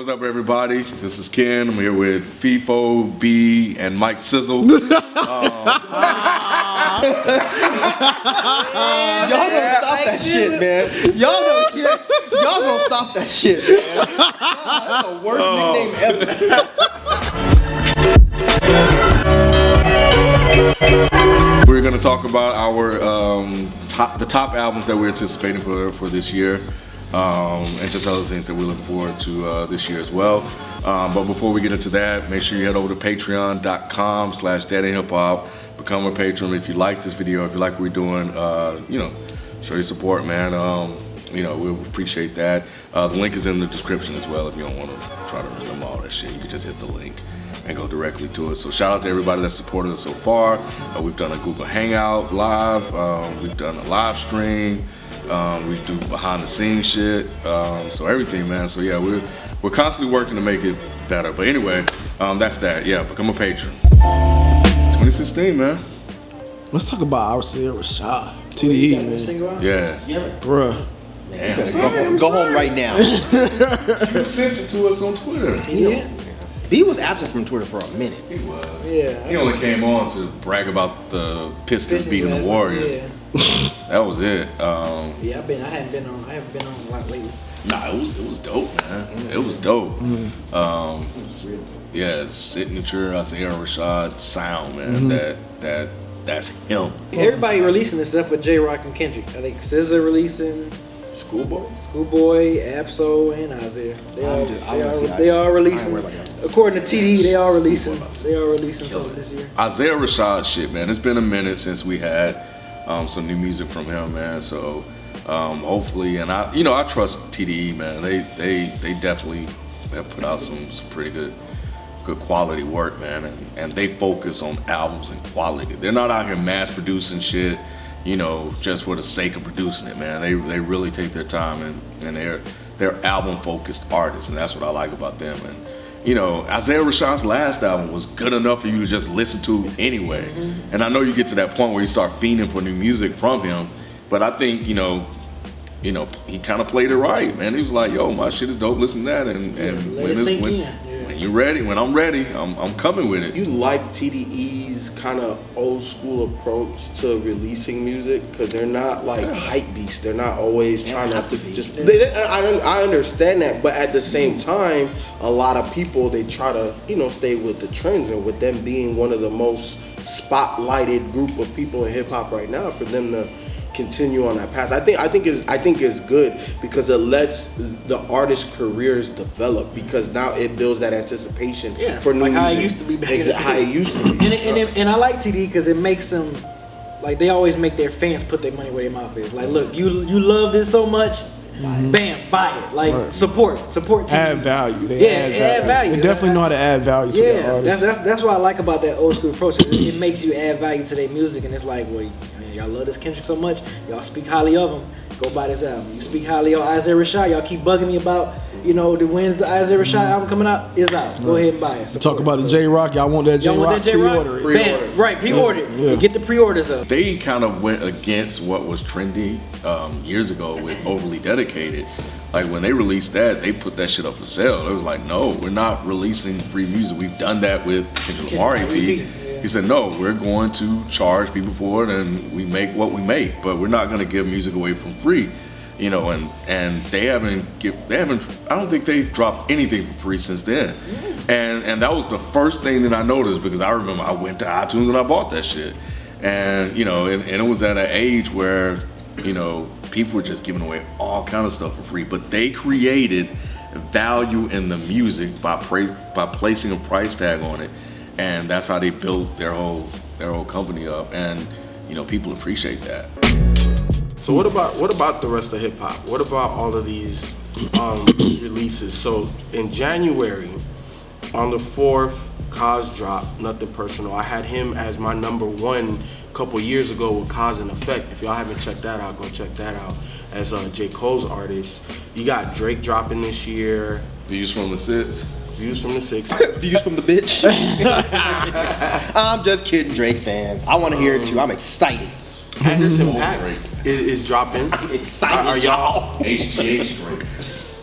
what's up, everybody? This is Ken. I'm here with FIFO, B, and Mike Sizzle. Y'all gonna stop that shit, man. Y'all gonna stop that shit, man. That's the worst nickname ever. We're gonna talk about our the top albums that we're anticipating for this year. And just other things that we look forward to this year as well. But before we get into that, make sure you head over to patreon.com/dadandhiphop. Become a patron if you like this video, if you like what we're doing. Show your support, man. We appreciate that. The link is in the description as well if you don't want to try to remember all that shit. You can just hit the link and go directly to it. So shout out to everybody that's supported us so far. We've done a Google Hangout live. We've done a live stream. We do behind the scenes shit, so everything, man. So yeah, we're constantly working to make it better. But anyway, that's that. Yeah, become a patron. 2016, man. Let's talk about our Rashad. TDE, man. Yeah. Bruh. Man, go home right now. You sent it to us on Twitter. Yeah. He was absent from Twitter for a minute. He was. Yeah. He only came on to brag about the Pistons beating the Warriors. Yeah. That was it. I haven't been on a lot lately. Nah, it was dope, man. It was dope. Yeah, signature Isaiah Rashad sound, man. That's him. Everybody releasing this stuff with J-Rock and Kendrick. I think SZA releasing, Schoolboy, Absol, and Isaiah. They all releasing. According to TD, they all releasing something this year. Isaiah Rashad shit, man. It's been a minute since we had some new music from him, man. So hopefully, and I trust TDE, man. They definitely have put out some pretty good quality work, man. And they focus on albums and quality. They're not out here mass producing shit, just for the sake of producing it, man. They really take their time and they're album focused artists, and that's what I like about them. And Isaiah Rashad's last album was good enough for you to just listen to anyway. And I know you get to that point where you start fiending for new music from him, but I think he kind of played it right, man. He was like, yo, my shit is dope, listen to that, and when you're ready, when I'm ready, I'm coming with it. You like TDE's kind of old school approach to releasing music, because they're not like hype beasts. They're not always trying to just. I understand that, but at the same time, a lot of people, they try to stay with the trends, and with them being one of the most spotlighted group of people in hip hop right now, for them to continue on that path, I think is good, because it lets the artist careers develop, because now it builds that anticipation for new music. How it used to be back in the day. How it used to be. And I like TD because it makes them, like, they always make their fans put their money where their mouth is. Like, look, you love this so much, bam, buy it. Like, support TD. Add value. Add value. They definitely know how to add value to their artists. That's what I like about that old school approach. It makes you add value to their music, and it's like, well, y'all love this Kendrick so much, y'all speak highly of him, go buy this album. You speak highly of Isaiah Rashad, y'all keep bugging me about, the when's the Isaiah Rashad album coming out, is out. Go ahead and buy it. Talk about the J-Rock, y'all want that J-Rock, pre-order it. Bam, right, pre-order it. Yeah. Get the pre-orders up. They kind of went against what was trendy years ago with Overly Dedicated. Like, when they released that, they put that shit up for sale. It was like, no, we're not releasing free music. We've done that with Kendrick Lamar EP. He said, no, we're going to charge people for it, and we make what we make, but we're not going to give music away for free, and they haven't, I don't think they've dropped anything for free since then. And that was the first thing that I noticed, because I remember I went to iTunes and I bought that shit. And, and it was at an age where, people were just giving away all kind of stuff for free, but they created value in the music by placing a price tag on it. And that's how they built their whole company up, and people appreciate that. So what about the rest of hip hop? What about all of these releases? So in January, on the 4th, Cause dropped Nothing Personal. I had him as my #1 a couple years ago with Cause and Effect. If y'all haven't checked that out, go check that out. As J. Cole's artist, you got Drake dropping this year. Views from the 6. Views from the 6. Views from the bitch. I'm just kidding, Drake fans. I want to hear it too. I'm excited. Anderson .Paak is dropping. I'm excited, Are y'all? HGH Drake.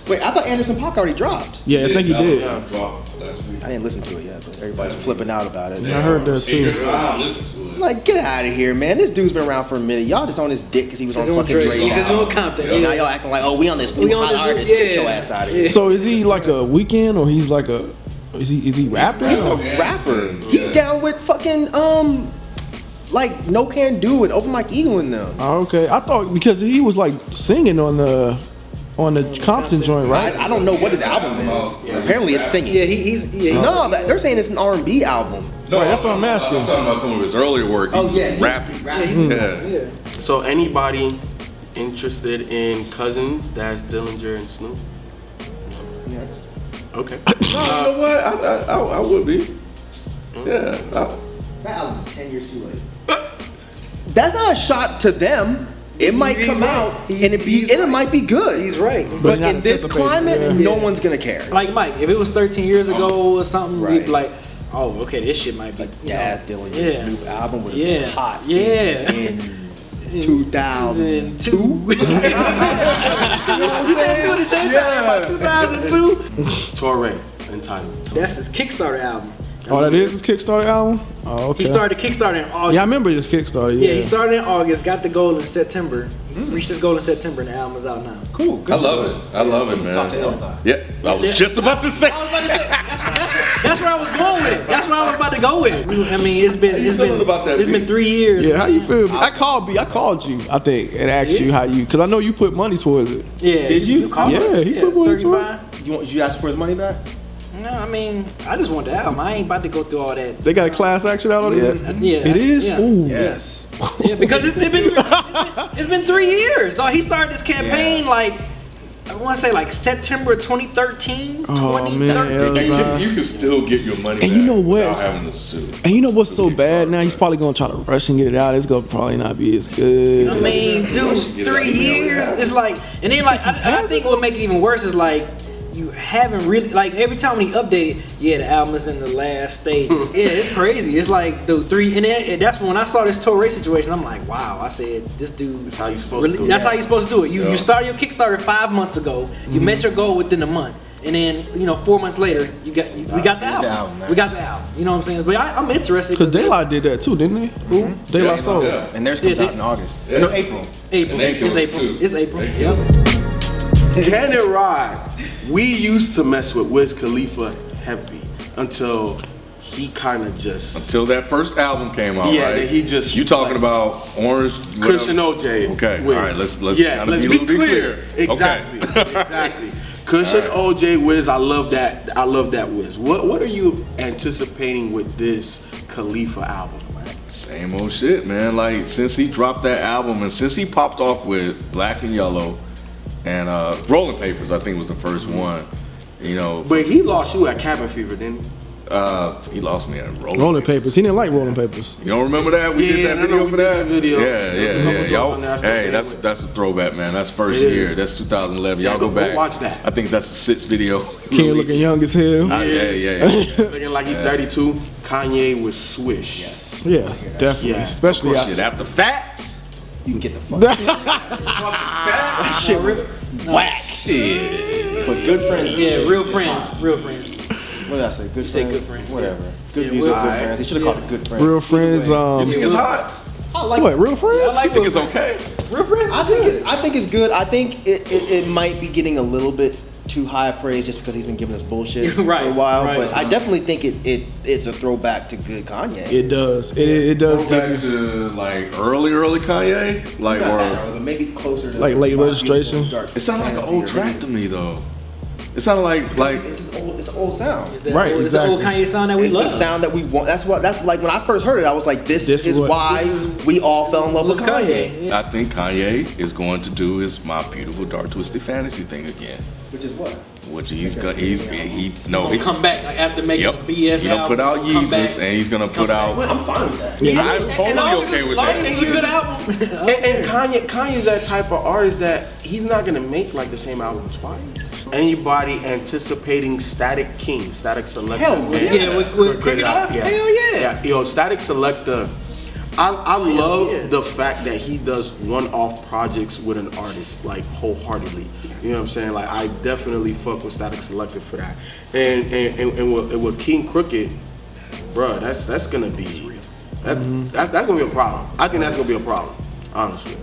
Wait, I thought Anderson .Paak already dropped. Yeah, I think he did. Yeah, dropped last week. I didn't listen to it yet, but everybody's flipping out about it. I heard that too. Listen to it. Like, get out of here, man. This dude's been around for a minute. Y'all just on his dick because he was on fucking Dre's Because album. on Compton. And now y'all acting like, oh, we on this new hot artist. Get your ass out of here. So is he like a Weeknd or he's like a? Is he rapping? He's a rapper. He's down with fucking like No Can Do and Open Mike Eagle and them. Oh, okay, I thought because he was like singing on the Compton joint, right? I don't know what his album is. Apparently it's singing. Yeah, he's No, they're saying it's an R&B album. No, Right, that's what I'm asking. I'm talking about some of his earlier work. Oh yeah, He's rapping. Yeah. So anybody interested in Cousins? That's Dillinger and Snoop. Next. Okay. You know what? I would be. Yeah. That album is 10 years too late. That's not a shot to them. It might come out and it might be good. He's right. But not in this anticipating, climate, yeah. no one's gonna care. Like Mike, if it was 13 years ago or something, Right. we'd be like, oh, okay, this shit might be. Daz Dylan, Yeah. Snoop album would have Yeah. been hot. Yeah. In 2002. You said two at the same time, about 2002. Torre entitled. That's his Kickstarter album. Oh, that is his Kickstarter album. Oh, okay. He started Kickstarter in August. Yeah, I remember his Kickstarter. Yeah, he started in August, got the goal in September. Reached his goal in September, and the album is out now. Cool. I love it. I love it, man. Talk to Elsa. Yeah. I was just about to say. That's where I was going with it. That's where I was about to go with it. I mean, it's been about that, it's B? been 3 years. Yeah, how you feel? I called you, I think, and asked you how you, because I know you put money towards it. Yeah. Did you? called Yeah, it? he put money towards 35. Did you ask for his money back? No, I mean, I just want the album. I ain't about to go through all that. They got a class action out on it? Yeah, It is? Yeah. Ooh. Yes. Yeah, because it's been 3 years. Dog, he started this campaign like I want to say like September 2013. Oh, 2013. man. You can still get your money And back you know what? without having to sue. And you know what's so bad now? He's probably gonna try to rush and get it out. It's gonna probably not be as good. I mean, dude, 3 years. It's like, and then like I think what make it even worse is like you haven't really like every time when he updated, yeah, the album is in the last stages. Yeah, it's crazy. It's like the 3, and that's when I saw this Torre situation. I'm like, wow. I said, this dude. That's how you supposed to do it. That's how you supposed to do it. You started your Kickstarter 5 months ago. You met your goal within a month. And then 4 months later, we got the album. We got the album. You know what I'm saying? But I'm interested Because De La did that too, didn't they? Who? De La Soul. Yeah. And theirs comes Yeah, out in August. Yeah. No, April. April. And April, It's April. too. It's April. April. Yep. Can it ride? We used to mess with Wiz Khalifa heavy until he kind of just Until that first album came out, Yeah, right? that he just- You talking about Orange? Cushion OJ. Okay, Wiz. all right. Let's yeah, kinda let's be a be little bit clear. clear. Exactly, Okay. exactly. Cushion OJ Wiz, I love that. I love that Wiz. What are you anticipating with this Khalifa album? Same old shit, man. Like since he dropped that album and since he popped off with Black and Yellow and Rolling Papers, I think was the first one. But he lost you at Cabin Fever, didn't he? He lost me at Rolling Papers. He didn't like Rolling Papers. You don't remember that? We did that I know video we for did that that video. Yeah, There was a couple yeah. jokes Y'all, on there I still hey, came with. that's a throwback, man. That's first It year. is. That's 2011. Yeah, Y'all go go back. watch that. I think that's the 6th video. King looking young as hell. Yeah. Looking like he's 32. Kanye with Swish. Yes. Yeah, definitely. Yeah. Especially Shit, after Facts. You can get the fuck. Facts. Shit was whack. Shit. But good friends. Yeah, real friends. Real friends. What did I say? Good say friends. good friends, Whatever. Good Yeah, music, well, good alright. friends. They should have called it good friends. Real friends. You think it's hot? I like What? Real friends? I like I think it's real okay. friends. Real friends. I think it's good. I think it might be getting a little bit too high praise just because he's been giving us bullshit Right, for a while. right. But I definitely think it's a throwback to good Kanye. It does. It does. Go back to like early Kanye, like But maybe closer to Like late My registration? Beautiful Dark it sounded like an Fantasy old or track to me though. It sounded like it's an old sound. It's the Right, old, it's the old exactly. Kanye sound that we It's love. the sound that we want. That's like when I first heard it, I was like, this This is what- why we all fell in love with Kanye. Yeah. I think Kanye is going to do his My Beautiful Dark Twisted Fantasy thing again. Which is what? Which he Come back like after making Yep. a BS He's gonna album. put out come back. Yeezus and he's gonna put out. I'm fine with that. Yeah. I'm totally okay with Long as that. it's a good album. And Kanye's that type of artist that he's not gonna make like the same album twice. Anybody anticipating Static King, Static Selector? Hell yeah. Yeah, with Cricket Eye? Hell yeah. Yo, Static Selector I love the fact that he does one-off projects with an artist, like, wholeheartedly. You know what I'm saying? Like, I definitely fuck with Static Selector for that. And with King Crooked, bro, that's gonna be that's gonna be a problem. I think that's gonna be a problem, honestly.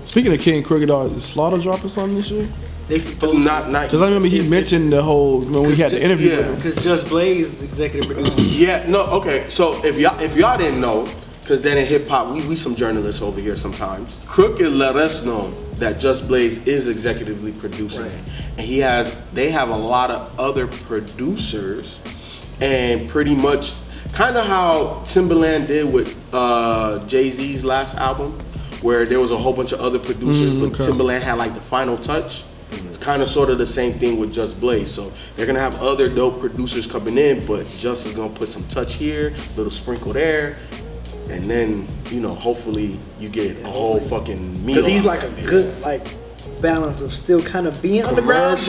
Speaking of King Crooked, is Slaughter dropping something this year? They supposed Not Because I remember he mentioned the whole when we had the interview with him. because Just Blaze is executive producer. Yeah, no, okay. So if y'all didn't know, because then in hip hop we some journalists over here sometimes. Crooked let us know that Just Blaze is executively producing it, and they have a lot of other producers, and pretty much kind of how Timbaland did with Jay-Z's last album, where there was a whole bunch of other producers, but Timbaland had like the final touch. It's kind of sort of the same thing with Just Blaze. So they're gonna have other dope producers coming in, but Just is gonna put some touch here, little sprinkle there, and then hopefully you get a whole fucking meal. Because he's like a good balance of still kind of being underground,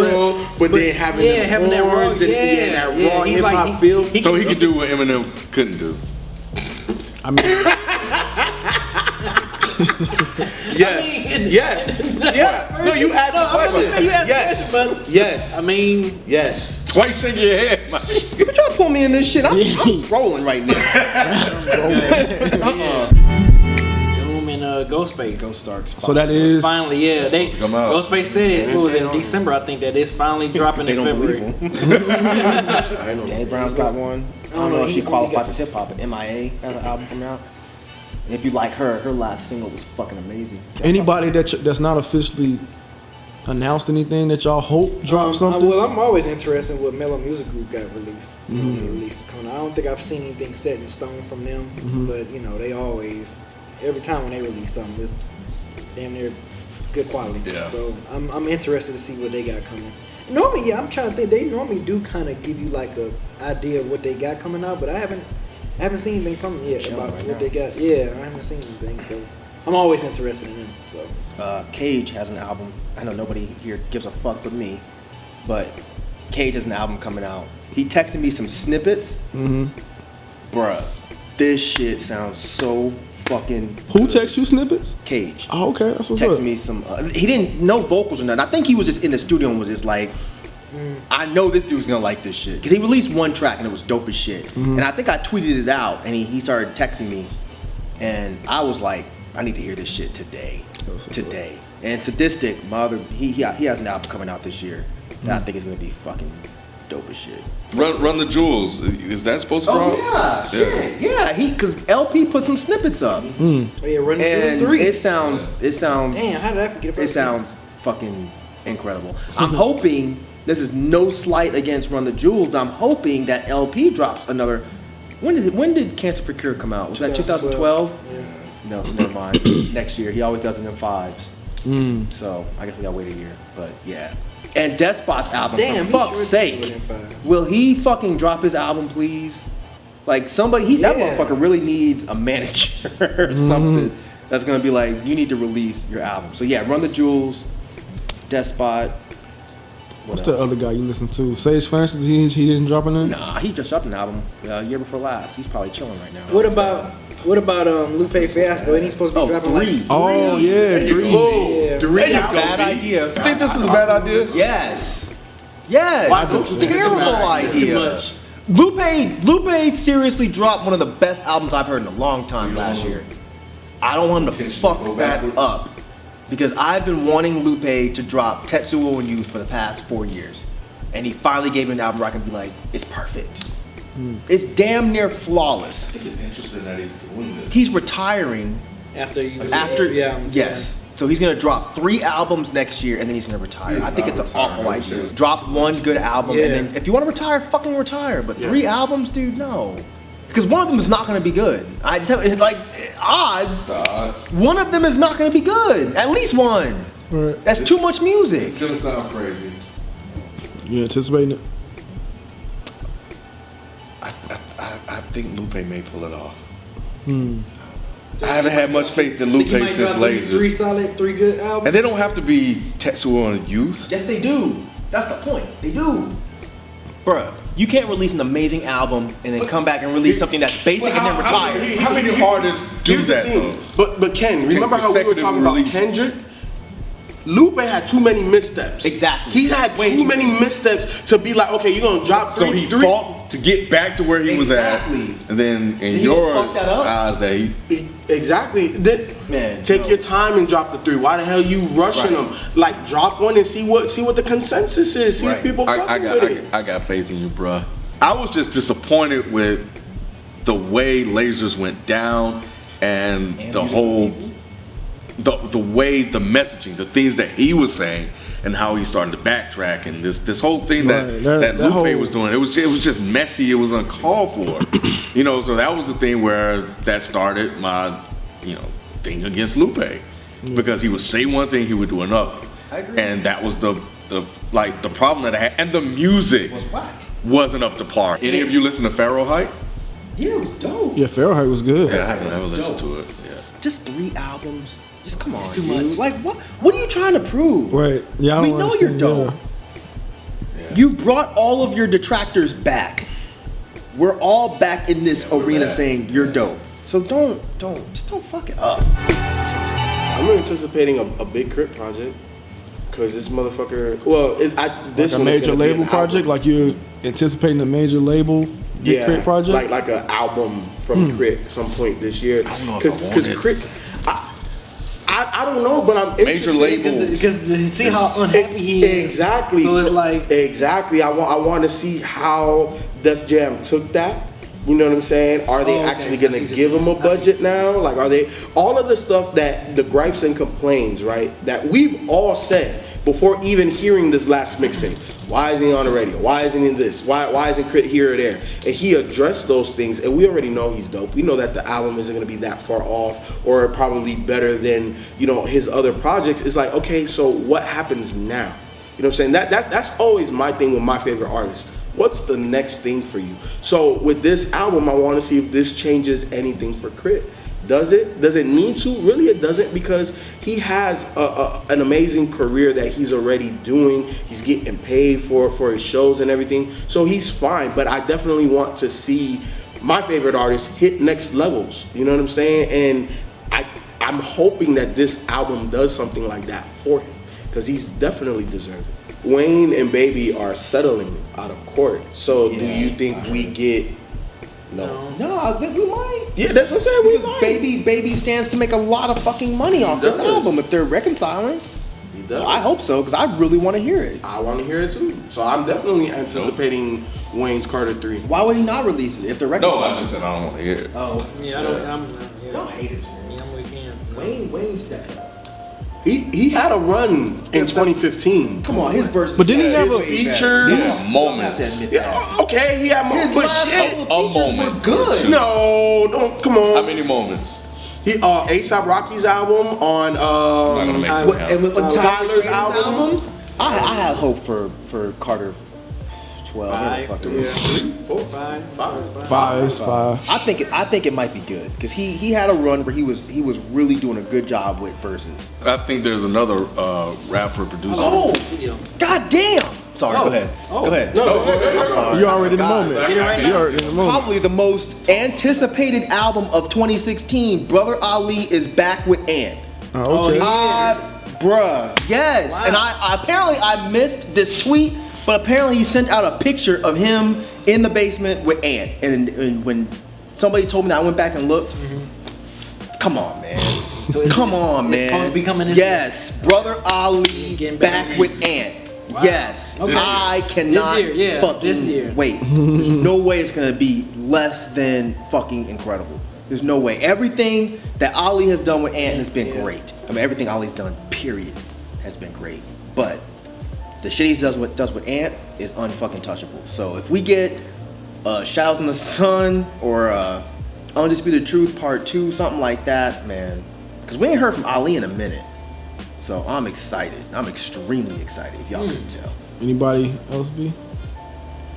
but then having that raw, that raw hip hop feel. So he could do what Eminem couldn't do. I mean, Yes. Yeah. No, you asked the question. Yes. I mean, yes. Twice in your head, man. You been trying to pull me in this shit. I'm rolling right now. Doom and Ghostface. Ghost Starks. so that is Finally, yeah. They come out. Ghostface said it. It was in December, I think, that it's finally dropping They in don't believe February. him. Danny Brown's got one. I don't know if she qualifies as hip hop, but MIA has an album coming out. And if you like her last single was fucking amazing. anybody that's not officially announced anything that y'all hope drop something. Well, I'm always interested in what Mellow Music Group got released. Releases coming out. I don't think I've seen anything set in stone from them, but they always, every time when they release something, it's damn near it's good quality. Yeah. So I'm interested to see what they got coming. Normally, I'm trying to think. They normally do kind of give you like a idea of what they got coming out, but I haven't seen anything from them yet about what they got. Yeah, I haven't seen anything, so I'm always interested in them. So. Cage has an album. I know nobody here gives a fuck but me, but Cage has an album coming out. He texted me some snippets. Bruh, this shit sounds so fucking Who good. texts you snippets? Cage. Oh, okay, that's what's Texted up. me some. He didn't know vocals or nothing. I think he was just in the studio and was just like, I know this dude's gonna like this shit. Because he released one track and it was dope as shit. And I think I tweeted it out and he started texting me. And I was like, I need to hear this shit today. Today. And Sadistic, my other, he has an album coming out this year that I think is gonna be fucking dope as shit. Run the Jewels. Is that supposed to drop? Oh yeah, shit. Yeah, cause LP put some snippets up. Oh yeah, Run the And Jewels 3. it sounds Damn, how did I forget about it sounds fucking incredible. I'm hoping, this is no slight against Run the Jewels, but I'm hoping that LP drops another. When did Cancer for Cure come out? Was that 2012? Yeah. No, never mind. Next year. He always does it in 5s. So I guess we gotta wait a year. But yeah. And Despot's album, Damn, for fuck's sake. Will he fucking drop his album, please? Like somebody, that motherfucker really needs a manager or something that's gonna be like, you need to release your album. So yeah, Run the Jewels, Despot. What's the other guy you listen to? Sage Francis, he didn't drop in there? Nah, he just dropped an album year before last. He's probably chilling right now. What about Lupe Fiasco? Ain't he supposed to be dropping Three. Oh, yeah, Greed. Yeah. Three, There you go, bad B. idea. You think this is a bad idea? Yes. Yes. Why It's don't you a think it's a terrible bad idea? idea. It's too much. Lupe seriously dropped one of the best albums I've heard in a long time last year. I don't want him to fuck that up because I've been wanting Lupe to drop Tetsuo and Youth for the past 4 years. And he finally gave me an album where I can be like, it's perfect. It's damn near flawless. I think it's interesting that he's doing this. He's retiring After yes. So he's gonna drop 3 albums next year and then he's gonna retire. I think it's an awful idea. Drop one good album and then if you want to retire, fucking retire. But 3 albums, dude, no. Because one of them is not gonna be good. I just have odds. One of them is not gonna be good. At least one. Right. That's too much music. It's gonna sound crazy. You anticipating it? I think Lupe may pull it off. I haven't had much faith in Lupe You might since drop three Lasers. solid, 3 good albums. And they don't have to be Tetsuo and Youth. Yes, they do. That's the point. They do. Bruh, You can't release an amazing album and then come back and release something that's basic and then retire. How many artists do Here's the that thing. though? But Ken, remember how we were talking about release. Kendrick? Lupe had too many missteps. Exactly. He had too many missteps to be like, okay, you're gonna drop So three. he fought to get back to where he was at, Exactly. and then in He your fucked that up. eyes, that he Exactly. Man, Take no. your time and drop the 3. Why the hell you rushing Right. them? Like, drop one and see what the consensus is. See if Right. people fucking with it. I got faith in you, bruh. I was just disappointed with the way Lasers went down and the whole, the way the messaging, the things that he was saying, and how he started to backtrack, and this whole thing Right, that that Lupe whole- was doing. It was just messy. It was uncalled for. You know, so that was the thing where that started my, thing against Lupe, because he would say one thing, he would do another. I agree. And that was the problem that I had, and the music Was whack. wasn't up to par. Any of you listen to Pharaoh Hype? Yeah, it was dope. Yeah, Fahrenheit was good. Yeah, I haven't ever listened to it. Yeah. Just 3 albums. Just come on, too dude. much. Like what are you trying to prove? Right. Yeah, I We don't know you're understand, dope. You brought all of your detractors back. We're all back in this we're arena back. saying you're dope. So don't fuck it up. I'm anticipating a big Crit project. Cause this motherfucker, well, this Like a one is major gonna be label an project, album. like you're anticipating a major label big Crit project. like an album from Crit at some point this year. I don't know if I want Cause it. Crit, I don't know, but I'm Major interested. label. Because see how unhappy he is. Exactly. So it's like exactly. I want to see how Def Jam took that. You know what I'm saying? Are they Oh, okay. actually I gonna see what you're give him a saying. I see what budget you're now? Like, are they all of the stuff that the gripes and complaints, right? That we've all said before even hearing this last mixtape. Why isn't he on the radio? Why isn't he this? Why isn't Crit here or there? And he addressed those things, and we already know he's dope. We know that the album isn't gonna be that far off, or probably better than his other projects. It's like, okay, so what happens now? You know what I'm saying? That's always my thing with my favorite artists. What's the next thing for you? So with this album, I want to see if this changes anything for Crit. Does it? Does it need to? Really, it doesn't, because he has an amazing career that he's already doing. He's getting paid for his shows and everything, so he's fine. But I definitely want to see my favorite artists hit next levels. You know what I'm saying? And I'm hoping that this album does something like that for him, because he's definitely deserving. Wayne and Baby are settling out of court. So do you think we get no? No, I think we might. Yeah, that's what I'm saying. We Because might. Baby stands to make a lot of fucking money off this does. album if they're reconciling. He does. I hope so, because I really want to hear it. I want to hear it too. So I'm definitely anticipating Wayne's Carter 3. Why would he not release it if they're No, reconciling? I just said I don't want to hear it. Oh, yeah, I don't. I don't hate it. Yeah, I'm with him. Wayne stepped up. He had a run in 2015. Come on, his verses. But didn't he have a feature? Yeah, You moments. have to admit Yeah, that. okay, he had His more, but last shit. couple A of features moment. were good. No, don't come on. How many moments? He A$AP Rocky's album on I'm not gonna make Tyler- it And count. with Tyler's Tyler's album? I have hope for Carter 12. Five, Fuck it. yeah. 4, 5. 5. I think it might be good because he had a run where he was really doing a good job with verses. I think there's another rapper producer. Oh, Video. god damn! Sorry, Oh. go ahead. Oh. Go ahead. No, I'm sorry. You're already in the forgot. moment. Get it right You're now. already in the moment. Probably the most anticipated album of 2016. Brother Ali is back with Ant. Oh, okay. Bruh, yes. Wow. And I apparently I missed this tweet, but apparently he sent out a picture of him in the basement with Ant. And when somebody told me that, I went back and looked. Come on, man. So it's- Come on, it's man. supposed to be coming in- Yes, Brother Ali Getting back back with in. Ant. Yes, Okay. I cannot This year, yeah, fucking this year. wait. There's no way it's gonna be less than fucking incredible. There's no way. Everything that Ali has done with Ant has been Yeah. great. I mean, everything Ali's done, period, has been great. But the shit he does with Ant is unfucking touchable. So if we get Shadows in the Sun or Undisputed Truth Part 2, something like that, man. Because we ain't heard from Ali in a minute. So I'm excited. I'm extremely excited, if y'all can tell. Anybody else be?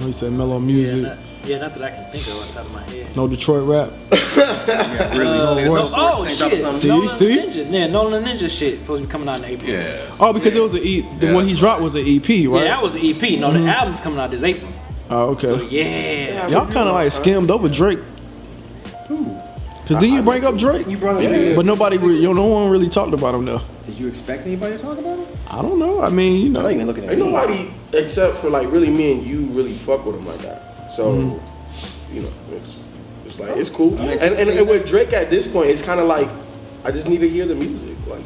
Oh, he said mellow music. Not that I can think of off the top of my head. No Detroit rap. Yeah, really. Oh shit! Nolan See? Ninja. Yeah, Nolan Ninja shit supposed to be coming out in April. Yeah. Oh, because it was the Yeah, one he that's dropped was an EP, right? Yeah, that was an EP. No, the album's coming out this April. Oh, okay. So yeah. Y'all kind of like skimmed over Drake. Cause then you bring up Drake, You brought up Drake. but nobody, no one really talked about him though. Did you expect anybody to talk about him? I don't know. I mean, you I'm not know, even looking at Ain't me. nobody except for like really me and you really fuck with him like that. So, you know, it's like it's cool. And with Drake at this point, it's kind of like I just need to hear the music. Like,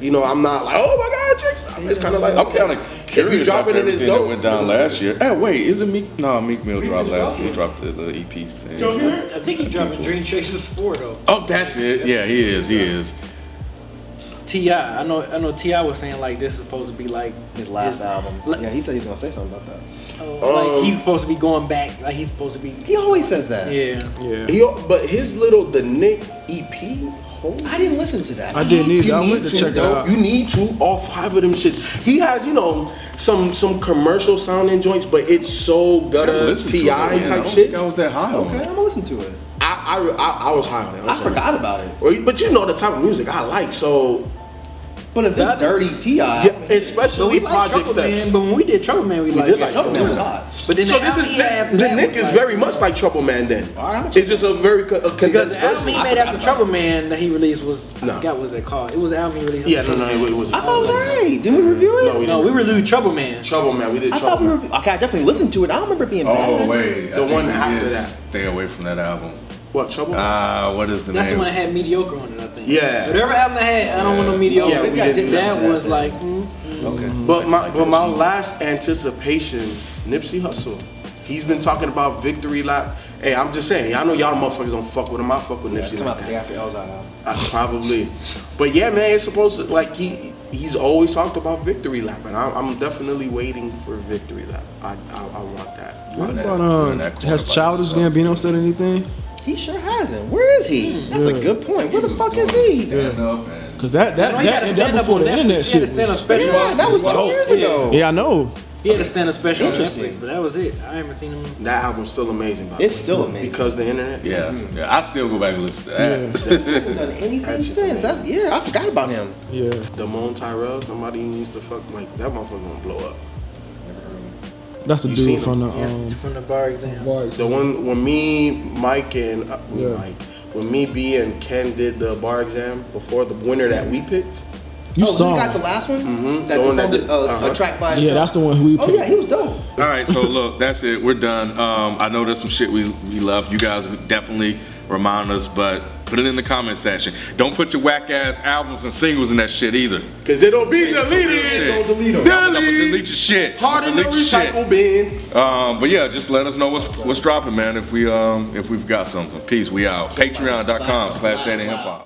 you know, I'm not like, oh my God, Drake. It's kind of like I'm kind of curious. If you drop it in his everything that dope, went down last year. Hey, wait, isn't Meek? No, Meek Mill dropped last year. He dropped the EP thing. I think he dropping Dream Chasers 4 though. Oh, that's it. Yeah, he is. T.I. I know T.I. was saying like this is supposed to be like His last album. Like- Yeah, he said he was gonna say something about that. like he's supposed to be going back. Like he's supposed to be. He always says that. Yeah. But his the Nick EP. I didn't listen to that. I didn't either. You I need went to check it though. out. You need to all 5 of them shits. He has, you know, some commercial sounding joints, but it's so gutter T.I. type shit. I was that high on Okay, it. I'm gonna listen to it. I was high on it. I forgot about it. But you know the type of music I like, so But if it's dirty T.I. yeah, especially We like Project Trouble Steps. Man, but when we did Trouble Man, we liked did it. like Trouble Man was Man. hot. But then So the this album is he had after the that Nick was is like- very much like Trouble Man then. Alright. It's just a very Because condensed the album he version. made after Trouble Man that he released was I No. forgot what was that called. It was the album he released. Yeah, no, it wasn't. I thought it was alright. Didn't we review it? No, we No, didn't. we reviewed Trouble Man. Trouble Man. We did I thought Trouble we Man. reviewed. Okay, I definitely listened to it. I don't remember it being bad. Oh wait, The one after that. Stay away from that album. What, Trouble Man? What is the That's the name? one that had mediocre on it, I think. Yeah. Whatever album that had, I don't want no mediocre. Yeah, we Maybe I didn't that listen to was then. like. Okay. But my last anticipation, Nipsey Hussle. He's been talking about Victory Lap. Hey, I'm just saying, I know y'all motherfuckers don't fuck with him. I fuck with Yeah, Nipsey come out like the day that. after L's album. Probably. But yeah, man, it's supposed to, like, he's always talked about Victory Lap, and I'm definitely waiting for Victory Lap. I want that. What that- about doing that has corner Childish by himself. Gambino said anything? He sure hasn't. Where is he? That's a Yeah. good point. Where the was fuck is doing he? stand up and Cause that I know he had a that stand up before on the Netflix. internet He had a shit. stand up Was, special. Yeah, that was 2 dope. years Yeah. ago. yeah, I know. He had a stand up special on Interesting. Netflix, but that was it. I haven't seen him. That album's still amazing, by the It's way. still amazing. Because the internet? yeah, I still go back and listen to that. Yeah. Hasn't done anything That's just since. That's I forgot about him. Yeah. Damone Tyrell, somebody needs to fuck, like, that motherfucker gonna blow up. That's the You seen dude from the Yeah, from the bar exam. The one when me, Mike, and Yeah. when me, B, and Ken did the bar exam before the winner that we picked. You Oh, so saw you got him. the last one? Mhm. That The one that performed did- a track by Yeah, itself? that's the one who we Oh picked. yeah, he was dope. All right, so look, that's it. We're done. I know there's some shit we love. You guys definitely remind us, but put it in the comment section. Don't put your whack ass albums and singles in that shit either. Cause it'll be Shit. deleted. Don't delete 'em. Delete your shit. Hard in the Delete your shit. recycle bin. But yeah, just let us know what's dropping, man. If we've got something. Peace. We out. Patreon.com/datinghiphop.